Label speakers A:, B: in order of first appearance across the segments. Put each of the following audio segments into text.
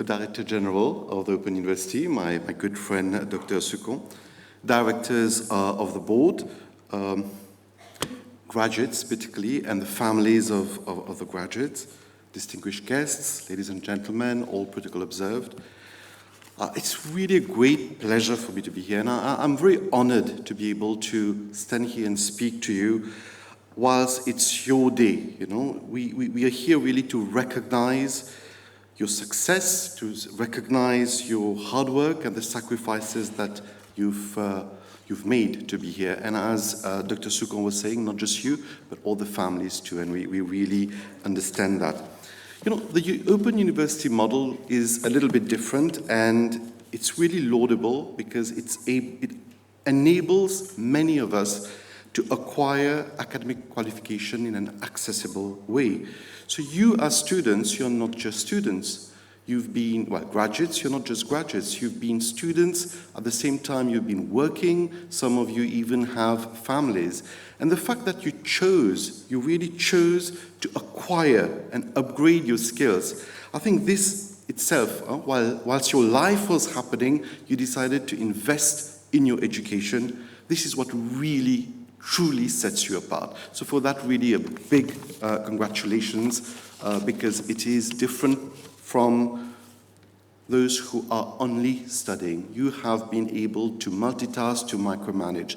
A: the Director General of the Open University, my good friend Dr. Sukon, directors of the board, graduates particularly, and the families of the graduates, distinguished guests, ladies and gentlemen, all protocol observed. It's really a great pleasure for me to be here, and I'm very honored to be able to stand here and speak to you whilst it's your day. You know, we are here really to recognize your success, to recognize your hard work and the sacrifices that you've made to be here. And as Dr. Sukon was saying, not just you, but all the families too, and we really understand that. You know, the Open University model is a little bit different, and it's really laudable because it enables many of us to acquire academic qualification in an accessible way. So you as students, you're not just students. You've been, well, graduates, you're not just graduates. You've been students, at the same time you've been working. Some of you even have families. And the fact that you really chose to acquire and upgrade your skills, I think this itself, whilst your life was happening, you decided to invest in your education. This is what really, truly sets you apart. So for that, really a big congratulations, because it is different from those who are only studying. You have been able to multitask, to micromanage.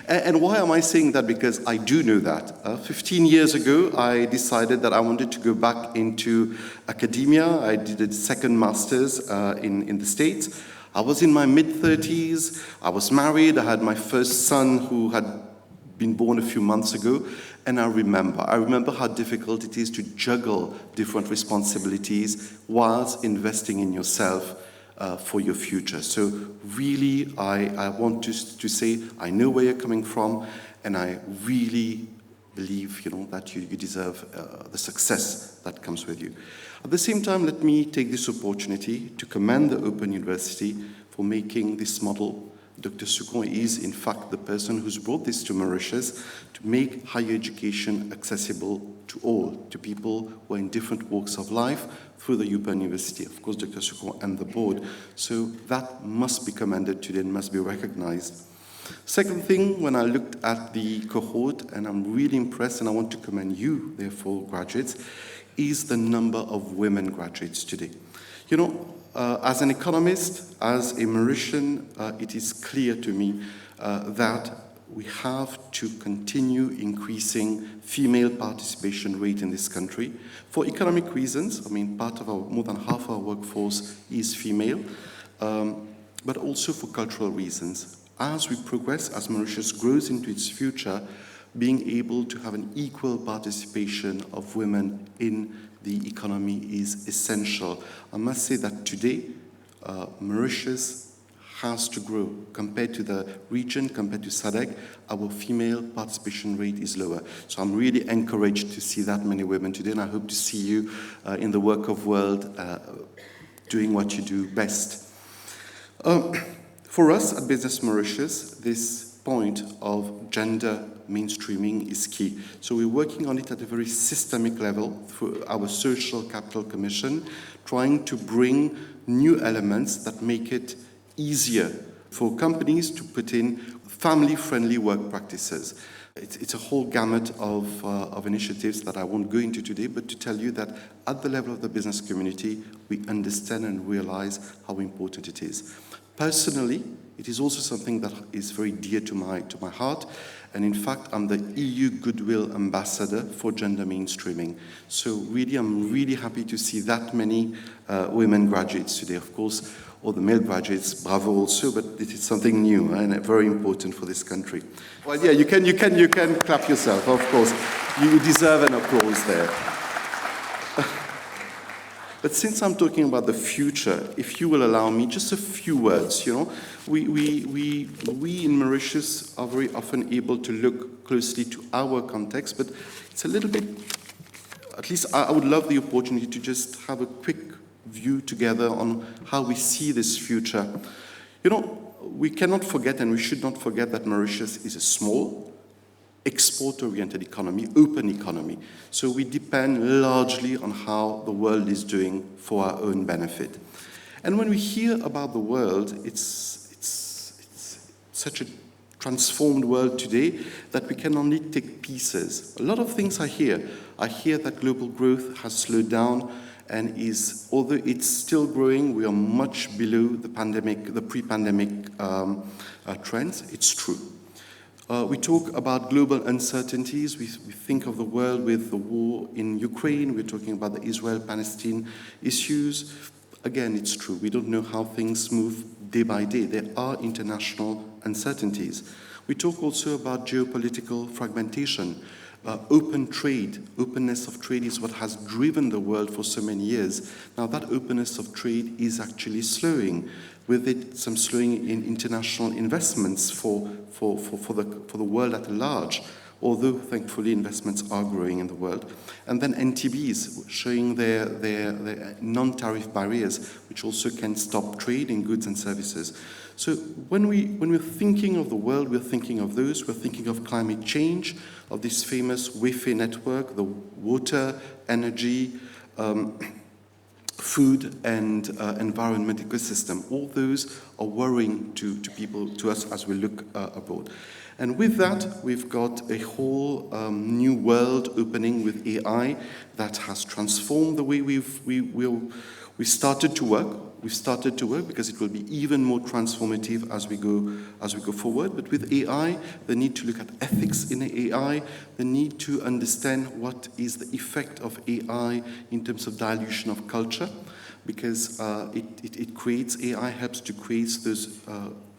A: And why am I saying that? Because I do know that. 15 years ago, I decided that I wanted to go back into academia. I did a second master's in the States. I was in my mid-30s. I was married. I had my first son who had been born a few months ago. And I remember how difficult it is to juggle different responsibilities whilst investing in yourself for your future. So really, I want to say, I know where you're coming from, and I really believe, you know, that you deserve the success that comes with you. At the same time, let me take this opportunity to commend the Open University for making this model. Dr. Sukon is, in fact, the person who's brought this to Mauritius to make higher education accessible to all, to people who are in different walks of life through the Open University. Of course, Dr. Sukon and the board. So that must be commended today and must be recognized. Second thing, when I looked at the cohort, and I'm really impressed, and I want to commend you, therefore, graduates, is the number of women graduates today. You know, as an economist, as a Mauritian, it is clear to me that we have to continue increasing female participation rate in this country for economic reasons. I mean, more than half our workforce is female, but also for cultural reasons. As we progress, as Mauritius grows into its future, being able to have an equal participation of women in the economy is essential. I must say that today, Mauritius has to grow. Compared to the region, compared to SADC, our female participation rate is lower. So I'm really encouraged to see that many women today, and I hope to see you in the work of world doing what you do best. For us at Business Mauritius, this point of gender mainstreaming is key. So we're working on it at a very systemic level through our Social Capital Commission, trying to bring new elements that make it easier for companies to put in family-friendly work practices. It's a whole gamut of initiatives that I won't go into today, but to tell you that at the level of the business community, we understand and realize how important it is. Personally, it is also something that is very dear to my heart, and in fact, I'm the EU Goodwill Ambassador for gender mainstreaming. So really, I'm really happy to see that many women graduates today. Of course, all the male graduates, bravo also, but it is something new and very important for this country. Well, yeah, you can clap yourself, of course. You deserve an applause there. But since I'm talking about the future, if you will allow me, just a few words, you know. We in Mauritius are very often able to look closely to our context, but it's a little bit, at least I would love the opportunity to just have a quick view together on how we see this future. You know, we cannot forget and we should not forget that Mauritius is a small export-oriented economy, open economy. So we depend largely on how the world is doing for our own benefit. And when we hear about the world, it's such a transformed world today that we can only take pieces. A lot of things I hear. I hear that global growth has slowed down and although it's still growing, we are much below the pre-pandemic trends. It's true. We talk about global uncertainties. We think of the world with the war in Ukraine. We're talking about the Israel-Palestine issues. Again, it's true. We don't know how things move day by day. There are international uncertainties. We talk also about geopolitical fragmentation. Open trade, openness of trade is what has driven the world for so many years. Now that openness of trade is actually slowing. With it, some slowing in international investments for the world at large, although thankfully investments are growing in the world. And then NTBs showing their non-tariff barriers, which also can stop trade in goods and services. So when we're thinking of the world, we're thinking of those. We're thinking of climate change, of this famous Wi-Fi network, the water, energy, food and environment ecosystem. All those are worrying to people, to us as we look abroad. And with that, we've got a whole new world opening with AI that has transformed the way we started to work. We've started to work because it will be even more transformative as we go forward. But with AI, the need to look at ethics in AI, the need to understand what is the effect of AI in terms of dilution of culture, because AI helps to create those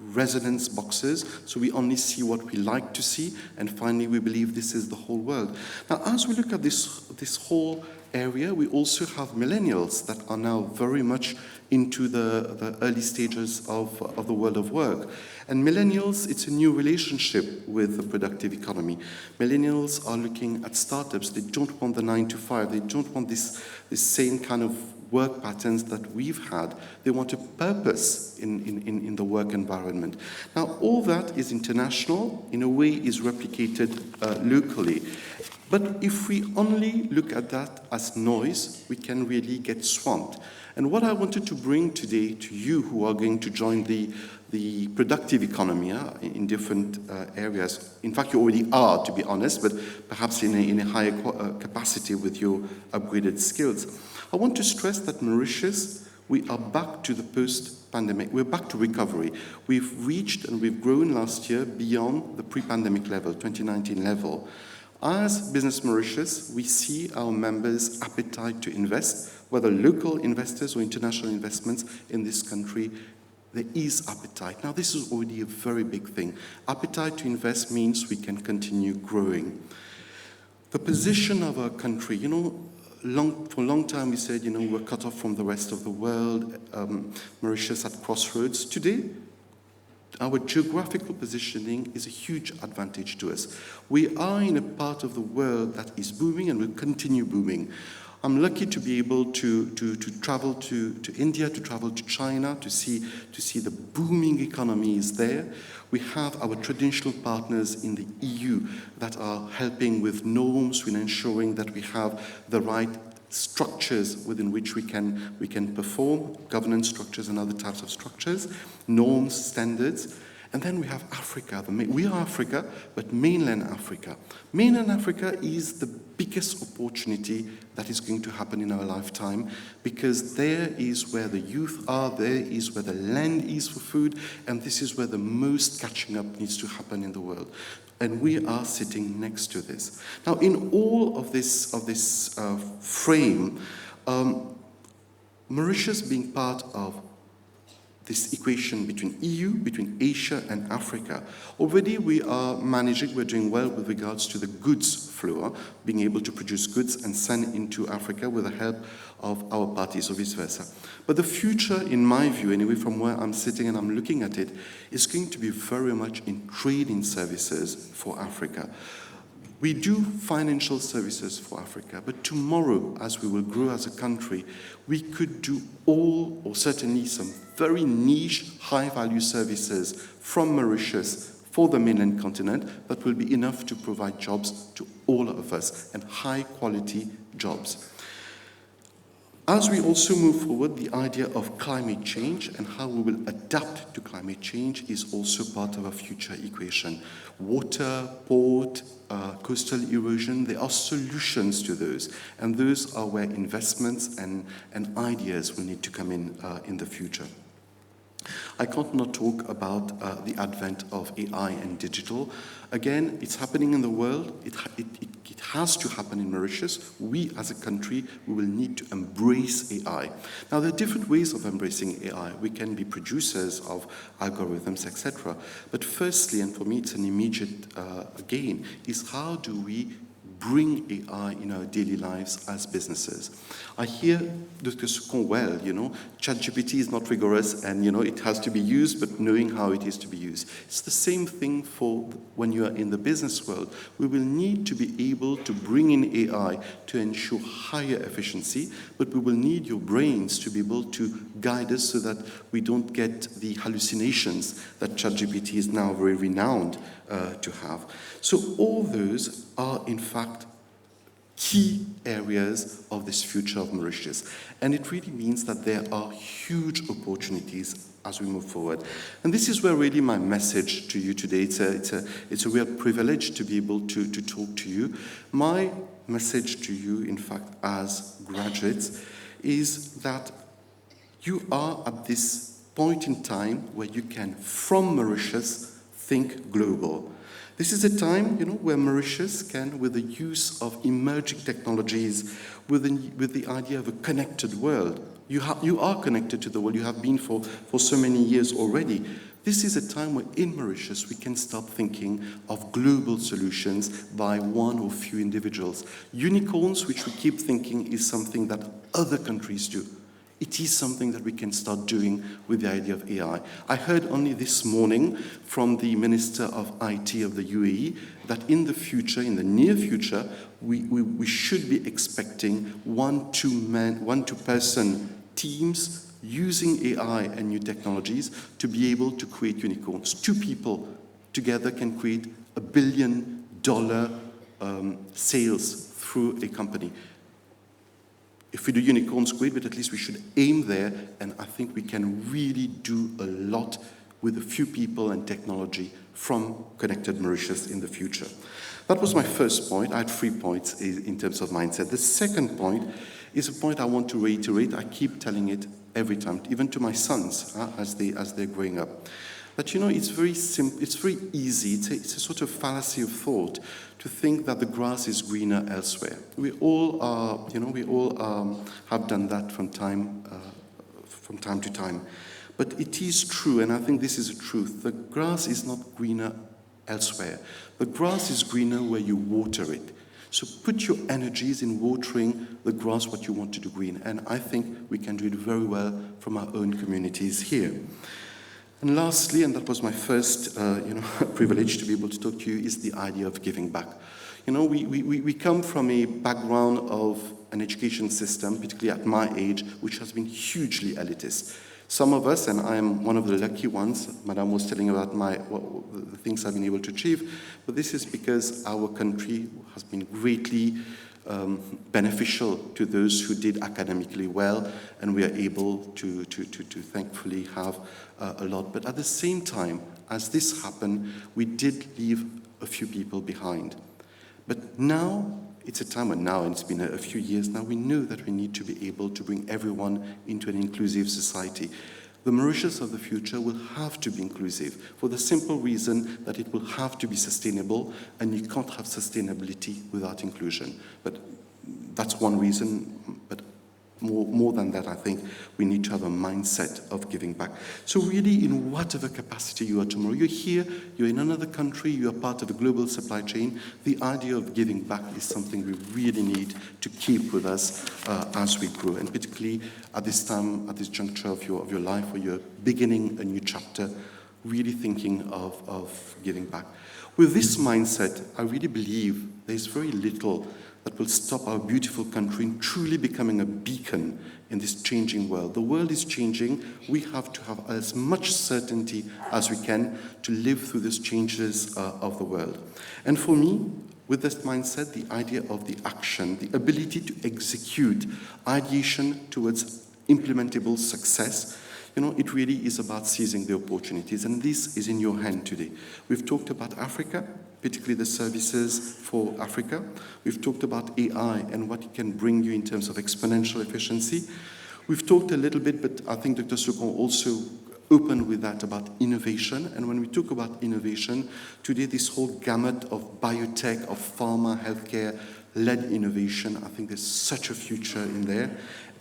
A: resonance boxes, so we only see what we like to see, and finally we believe this is the whole world. Now, as we look at this whole area, we also have millennials that are now very much into the early stages of the world of work. And millennials, it's a new relationship with the productive economy. Millennials are looking at startups. They don't want the 9 to 5. They don't want this same kind of work patterns that we've had. They want a purpose in the work environment. Now, all that is international, in a way is replicated locally. But if we only look at that as noise, we can really get swamped. And what I wanted to bring today to you who are going to join the productive economy in different areas. In fact, you already are, to be honest, but perhaps in a higher capacity with your upgraded skills. I want to stress that Mauritius, we are back to the post-pandemic. We're back to recovery. We've reached and we've grown last year beyond the pre-pandemic level, 2019 level. As Business Mauritius, we see our members' appetite to invest, whether local investors or international investments in this country. There is appetite. Now, this is already a very big thing. Appetite to invest means we can continue growing. The position of our country, for a long time we said, we're cut off from the rest of the world, Mauritius at crossroads. Today, our geographical positioning is a huge advantage to us. We are in a part of the world that is booming and will continue booming. I'm lucky to be able to travel to India, to travel to China, to see the booming economies there. We have our traditional partners in the EU that are helping with norms, with ensuring that we have the right structures within which we can perform, governance structures and other types of structures, norms, standards. And then we have Africa. We are Africa, but mainland Africa. Mainland Africa is the biggest opportunity that is going to happen in our lifetime, because there is where the youth are, there is where the land is for food, and this is where the most catching up needs to happen in the world. And we are sitting next to this. Now, in all of this frame, Mauritius being part of this equation between EU, between Asia and Africa. Already we are managing, we're doing well with regards to the goods flow, being able to produce goods and send into Africa with the help of our parties or vice versa. But the future, in my view, anyway, from where I'm sitting and I'm looking at it, is going to be very much in trading services for Africa. We do financial services for Africa, but tomorrow, as we will grow as a country, we could do all, or certainly some very niche, high-value services from Mauritius for the mainland continent that will be enough to provide jobs to all of us, and high-quality jobs. As we also move forward, the idea of climate change and how we will adapt to climate change is also part of our future equation. Water, port, coastal erosion, there are solutions to those, and those are where investments and ideas will need to come in the future. I can't not talk about the advent of AI and digital. Again, it's happening in the world. It has to happen in Mauritius. We, as a country, we will need to embrace AI. Now, there are different ways of embracing AI. We can be producers of algorithms, etc. But firstly, and for me it's an immediate gain, is how do we bring AI in our daily lives as businesses. I hear Dr. Secon well, ChatGPT is not rigorous and, it has to be used, but knowing how it is to be used. It's the same thing for when you are in the business world. We will need to be able to bring in AI to ensure higher efficiency, but we will need your brains to be able to guide us so that we don't get the hallucinations that ChatGPT is now very renowned to have. So all those are, in fact, key areas of this future of Mauritius. And it really means that there are huge opportunities as we move forward. And this is where really my message to you today, it's a real privilege to be able to talk to you. My message to you, in fact, as graduates, is that you are at this point in time where you can, from Mauritius, think global. This is a time, where Mauritius can, with the use of emerging technologies, with the idea of a connected world. You are connected to the world. You have been for so many years already. This is a time where in Mauritius we can start thinking of global solutions by one or few individuals. Unicorns, which we keep thinking is something that other countries do. It is something that we can start doing with the idea of AI. I heard only this morning from the Minister of IT of the UAE that in the future, in the near future, we should be expecting one, two-person teams using AI and new technologies to be able to create unicorns. Two people together can create $1 billion sales through a company. If we do unicorns, great, but at least we should aim there, and I think we can really do a lot with a few people and technology from Connected Mauritius in the future. That was my first point. I had 3 points in terms of mindset. The second point is a point I want to reiterate. I keep telling it every time, even to my sons as they're growing up. That, it's very simple, it's very easy, it's a sort of fallacy of thought to think that the grass is greener elsewhere. We all have done that from time to time. But it is true, and I think this is a truth, the grass is not greener elsewhere. The grass is greener where you water it. So put your energies in watering the grass, what you want to do green. And I think we can do it very well from our own communities here. And lastly, and that was my first privilege to be able to talk to you, is the idea of giving back. We come from a background of an education system, particularly at my age, which has been hugely elitist. Some of us, and I am one of the lucky ones, Madame was telling about the things I've been able to achieve, but this is because our country has been greatly beneficial to those who did academically well, and we are able to thankfully have a lot. But at the same time, as this happened, we did leave a few people behind. But now, it's a time when now, and it's been a few years now, we know that we need to be able to bring everyone into an inclusive society. The Mauritius of the future will have to be inclusive for the simple reason that it will have to be sustainable, and you can't have sustainability without inclusion. But that's one reason, but more than that, I think we need to have a mindset of giving back. So really, in whatever capacity you are tomorrow, you're here, you're in another country, you are part of a global supply chain, the idea of giving back is something we really need to keep with us as we grow, and particularly at this time, at this juncture of your life, where you're beginning a new chapter, really thinking of giving back. With this mindset, I really believe there's very little that will stop our beautiful country in truly becoming a beacon in this changing world. The world is changing. We have to have as much certainty as we can to live through these changes of the world. And for me, with this mindset, the idea of the action, the ability to execute ideation towards implementable success, it really is about seizing the opportunities, and this is in your hand today. We've talked about Africa, particularly the services for Africa. We've talked about AI and what it can bring you in terms of exponential efficiency. We've talked a little bit, but I think Dr. Second also opened with that about innovation. And when we talk about innovation, today this whole gamut of biotech, of pharma, healthcare-led innovation, I think there's such a future in there.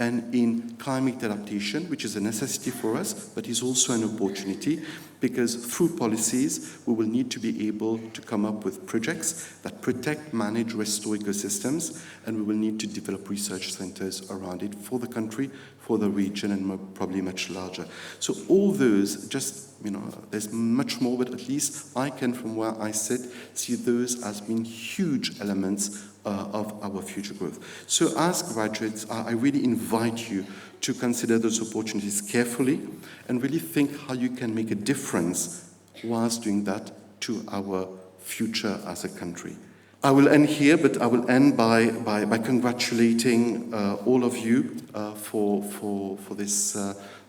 A: And in climate adaptation, which is a necessity for us, but is also an opportunity, because through policies, we will need to be able to come up with projects that protect, manage, restore ecosystems, and we will need to develop research centers around it for the country, for the region, and probably much larger. So all those, there's much more, but at least I can, from where I sit, see those as being huge elements of our future growth. So as graduates, I really invite you to consider those opportunities carefully and really think how you can make a difference whilst doing that to our future as a country. I will end here, but I will end by congratulating all of you for this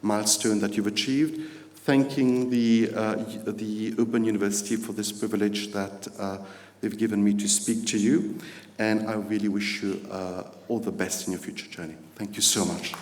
A: milestone that you've achieved, thanking the Open University for this privilege that they've given me to speak to you, and I really wish you all the best in your future journey. Thank you so much.